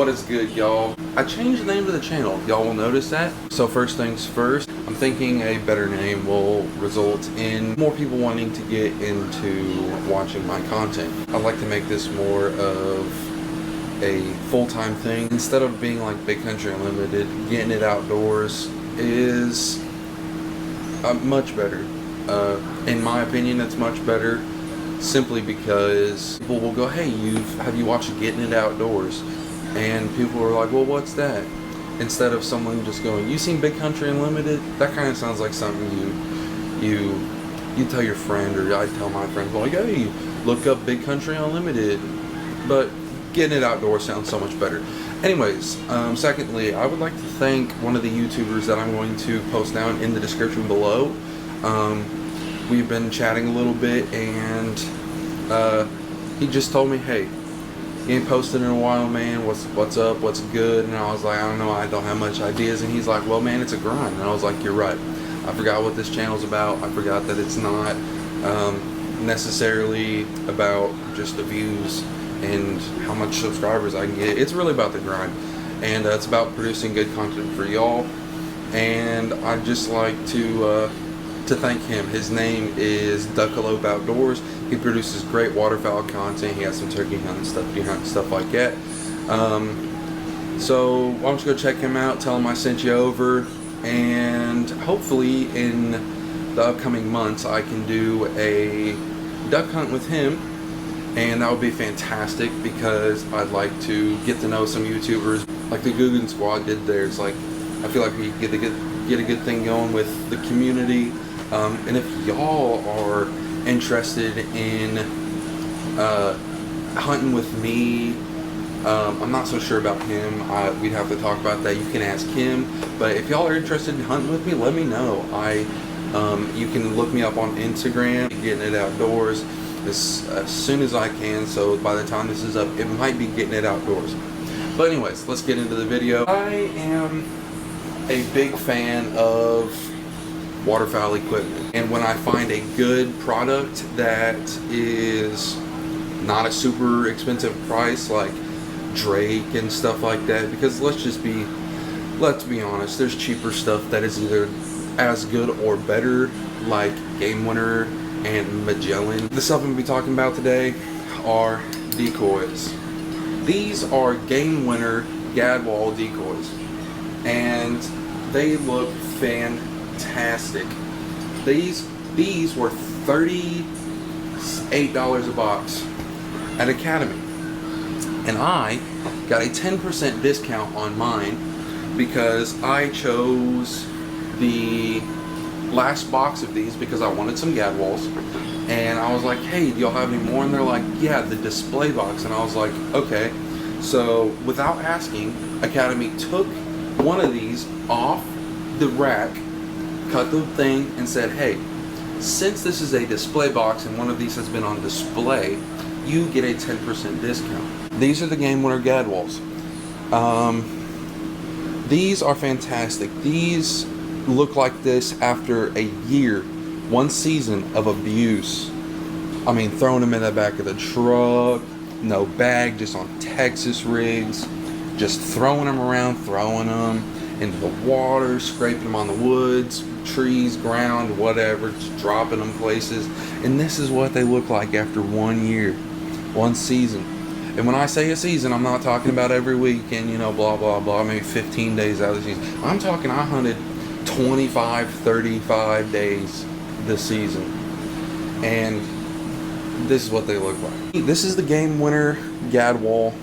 What is good, y'all? I changed the name of the channel. Y'all will notice that. So first things first, I'm thinking a better name will result in more people wanting to get into watching my content. I'd like to make this more of a full-time thing. Instead of being like Big Country Unlimited, getting it outdoors is much better. In my opinion, it's much better simply because people will go, hey, have you watched Getting It Outdoors? And people are like, well, what's that? Instead of someone just going, you seen Big Country Unlimited? That kind of sounds like something you tell your friend, or I tell my friends, like, hey, look up Big Country Unlimited. But Getting It Outdoors sounds so much better. Anyways, secondly, I would like to thank one of the YouTubers that I'm going to post down in the description below. We've been chatting a little bit, and he just told me, hey, you ain't posted in a while, man. What's up? What's good? And I was like, I don't know. I don't have much ideas. And he's like, well, man, it's a grind. And I was like, you're right. I forgot what this channel's about. I forgot that it's not necessarily about just the views and how much subscribers I can get. It's really about the grind, and it's about producing good content for y'all. And I'd just like to thank him. His name is Duckalope Outdoors. He produces great waterfowl content. He has some turkey hunting stuff like that. So why don't you go check him out, tell him I sent you over, and hopefully in the upcoming months I can do a duck hunt with him, and that would be fantastic because I'd like to get to know some YouTubers like the Guggen Squad did there. It's like, I feel like we get a good thing going with the community. And if y'all are interested in hunting with me, I'm not so sure about him. We'd have to talk about that. You can ask him. But if y'all are interested in hunting with me, let me know. You can look me up on Instagram, Getting It Outdoors, as soon as I can. So by the time this is up, it might be Getting It Outdoors. But anyways, let's get into the video. I am a big fan of waterfowl equipment, and when I find a good product that is not a super expensive price like Drake and stuff like that, because let's be honest, there's cheaper stuff that is either as good or better, like Game Winner and Magellan. The stuff I'm going to be talking about today are decoys. These are Game Winner gadwall decoys, and they look fantastic. These were $38 a box at Academy, and I got a 10% discount on mine because I chose the last box of these because I wanted some gadwalls, and I was like, hey, do y'all have any more? And they're like, yeah, the display box. And I was like, okay. So without asking, Academy took one of these off the rack, cut the thing, and said, hey, since this is a display box and one of these has been on display, you get a 10% discount. These are the Game Winner gadwalls. These are fantastic. These look like this after a year, one season of abuse. I mean, throwing them in the back of the truck, no bag, just on Texas rigs, just throwing them around, throwing them into the water, scraping them on the woods, trees, ground, whatever, just dropping them places. And this is what they look like after 1 year, one season. And when I say a season, I'm not talking about every weekend, blah, blah, blah, maybe 15 days out of the season. I'm talking I hunted 25, 35 days this season. And this is what they look like. This is the Game Winner gadwall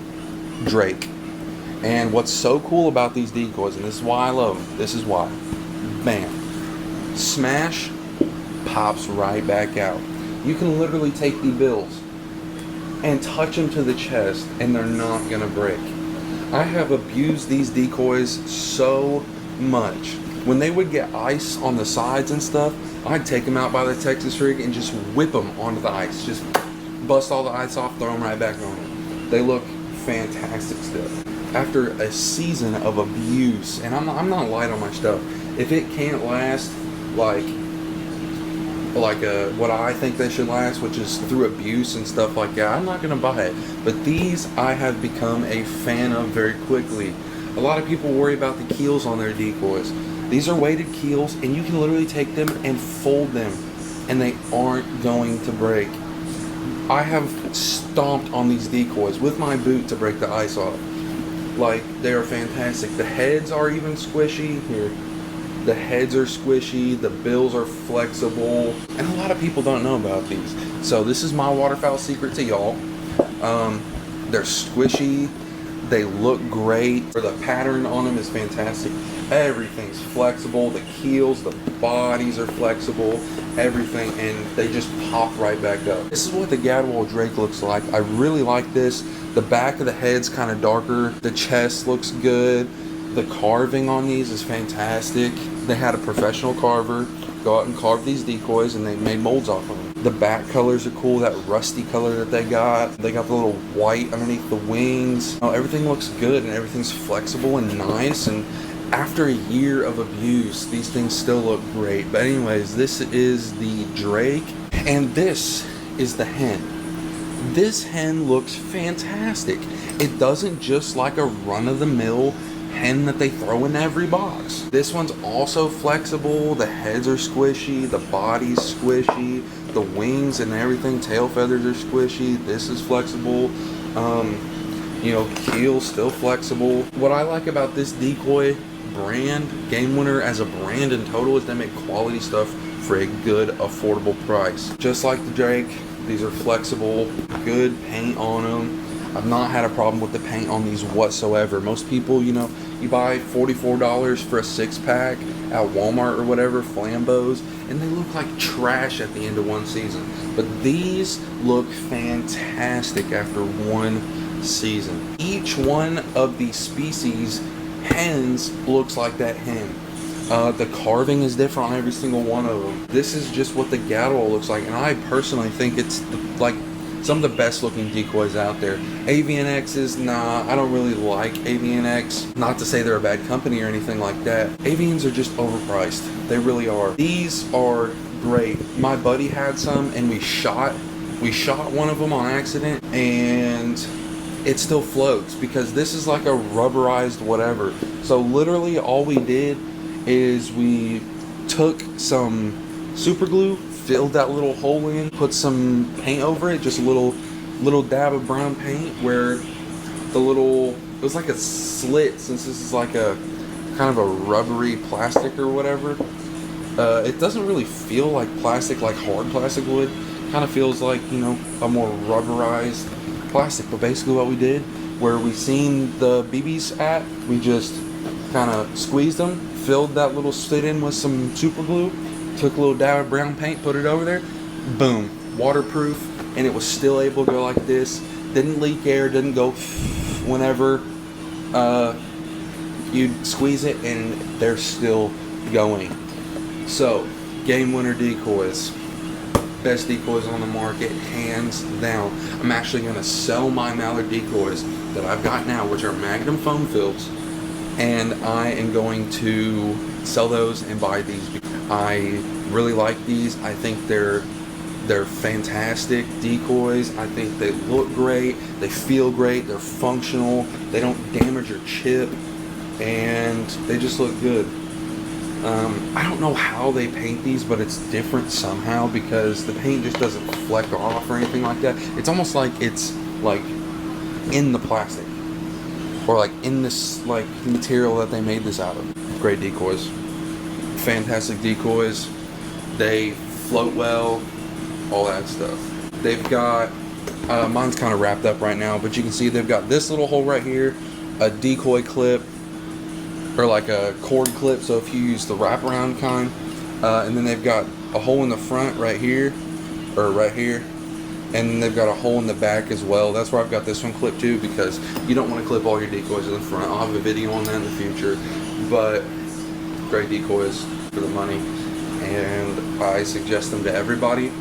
Drake. And what's so cool about these decoys, and this is why I love them, this is why. Bam. Smash, pops right back out. You can literally take the bills and touch them to the chest and they're not gonna break. I have abused these decoys so much. When they would get ice on the sides and stuff, I'd take them out by the Texas rig and just whip them onto the ice. Just bust all the ice off, throw them right back on it. They look fantastic still. After a season of abuse, and I'm not light on my stuff, if it can't last like like what I think they should last, which is through abuse and stuff like that, I'm not going to buy it. But these I have become a fan of very quickly. A lot of people worry about the keels on their decoys. These are weighted keels, and you can literally take them and fold them, and they aren't going to break. I have stomped on these decoys with my boot to break the ice off. Like, they are fantastic. The heads are even squishy. Here. The heads are squishy, the bills are flexible, and a lot of people don't know about these. So this is my waterfowl secret to y'all. They're squishy, they look great. The pattern on them is fantastic. Everything's flexible, the keels, the bodies are flexible, everything, and they just pop right back up. This is what the Gadwall Drake looks like. I really like this. The back of the head's kind of darker, the chest looks good. The carving on these is fantastic. They had a professional carver go out and carve these decoys, and they made molds off of them. The back colors are cool, that rusty color that they got. They got the little white underneath the wings. Everything looks good, and everything's flexible and nice. And after a year of abuse, these things still look great. But anyways, this is the Drake, and this is the hen. This hen looks fantastic. It doesn't just like a run-of-the-mill hen that they throw in every box. This one's also flexible. The heads are squishy, the body's squishy, the wings and everything, tail feathers are squishy. This is flexible. You know, keel's still flexible. What I like about this decoy brand, Game Winner as a brand in total, is they make quality stuff for a good, affordable price. Just like the Drake, these are flexible, good paint on them. I've not had a problem with the paint on these whatsoever. Most people, you know, you buy $44 for a 6-pack at Walmart or whatever, Flambeaus, and they look like trash at the end of one season. But these look fantastic after one season. Each one of these species hens looks like that hen. The carving is different on every single one of them. This is just what the Gadwall looks like, and I personally think it's like some of the best looking decoys out there. AVNX's, nah, I don't really like AVNX. Not to say they're a bad company or anything like that. Avians are just overpriced. They really are. These are great. My buddy had some, and we shot one of them on accident, and it still floats because this is like a rubberized whatever. So literally all we did is we took some super glue, filled that little hole in, put some paint over it, just a little dab of brown paint where the little, it was like a slit, since this is like a kind of a rubbery plastic or whatever. It doesn't really feel like plastic, like hard plastic would. Kind of feels like, you know, a more rubberized plastic. But basically what we did, where we seen the BBs at, we just kind of squeezed them, filled that little slit in with some super glue, took a little dab of brown paint, put it over there, boom, waterproof, and it was still able to go like this. Didn't leak air, didn't go whenever you squeeze it, and they're still going. So, Game Winner Decoys, best decoys on the market, hands down. I'm actually going to sell my mallard decoys that I've got now, which are Magnum foam fills, and I am going to sell those and buy these. I really like these. I think they're fantastic decoys. I think they look great, they feel great, they're functional, they don't damage or chip, and they just look good. I don't know how they paint these, but it's different somehow because the paint just doesn't fleck off or anything like that. It's almost like it's like in the plastic, or like in this like material that they made this out of. Great decoys, fantastic decoys. They float well, all that stuff. They've got mine's kind of wrapped up right now, but you can see they've got this little hole right here, a decoy clip, or like a cord clip, so if you use the wraparound kind, and then they've got a hole in the front right here, or right here, and then they've got a hole in the back as well. That's where I've got this one clipped too, because you don't want to clip all your decoys in the front. I'll have a video on that in the future, but great decoys for the money, and I suggest them to everybody.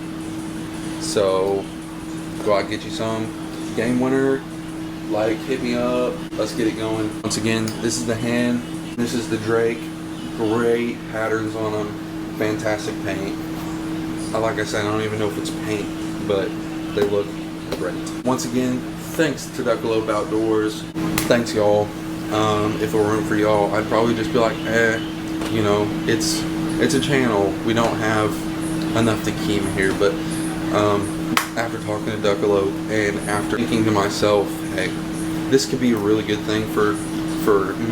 So go out and get you some. Game Winner, like, hit me up, let's get it going. Once again, this is the hen, this is the Drake. Great patterns on them, fantastic paint. like I said, I don't even know if it's paint, but they look great. Once again, thanks to Duckalope Outdoors. Thanks, y'all. If it weren't for y'all, I'd probably just be like, you know, it's a channel. We don't have enough to keep here. But after talking to Duckalope and after thinking to myself, hey, this could be a really good thing for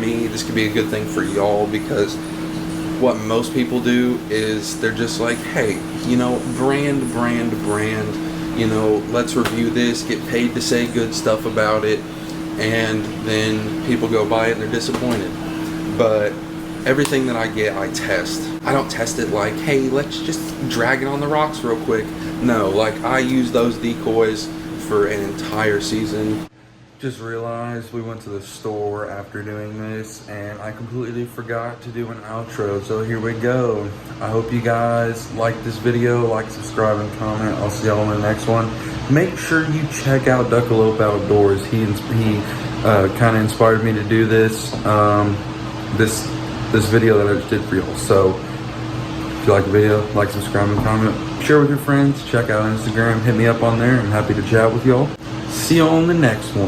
me. This could be a good thing for y'all, because what most people do is they're just like, hey, you know, brand, you know, let's review this, get paid to say good stuff about it, and then people go buy it and they're disappointed. But everything that I get, I test. I don't test it like, hey, let's just drag it on the rocks real quick. No, like, I use those decoys for an entire season. Just realized we went to the store after doing this and I completely forgot to do an outro, so here we go. I hope you guys like this video. Like, subscribe, and comment. I'll see y'all in the next one. Make sure you check out Duckalope Outdoors. He kind of inspired me to do this this video that I just did for y'all. So if you like the video, like, subscribe, and comment. Share with your friends. Check out Instagram. Hit me up on there. I'm happy to chat with y'all. See y'all on the next one.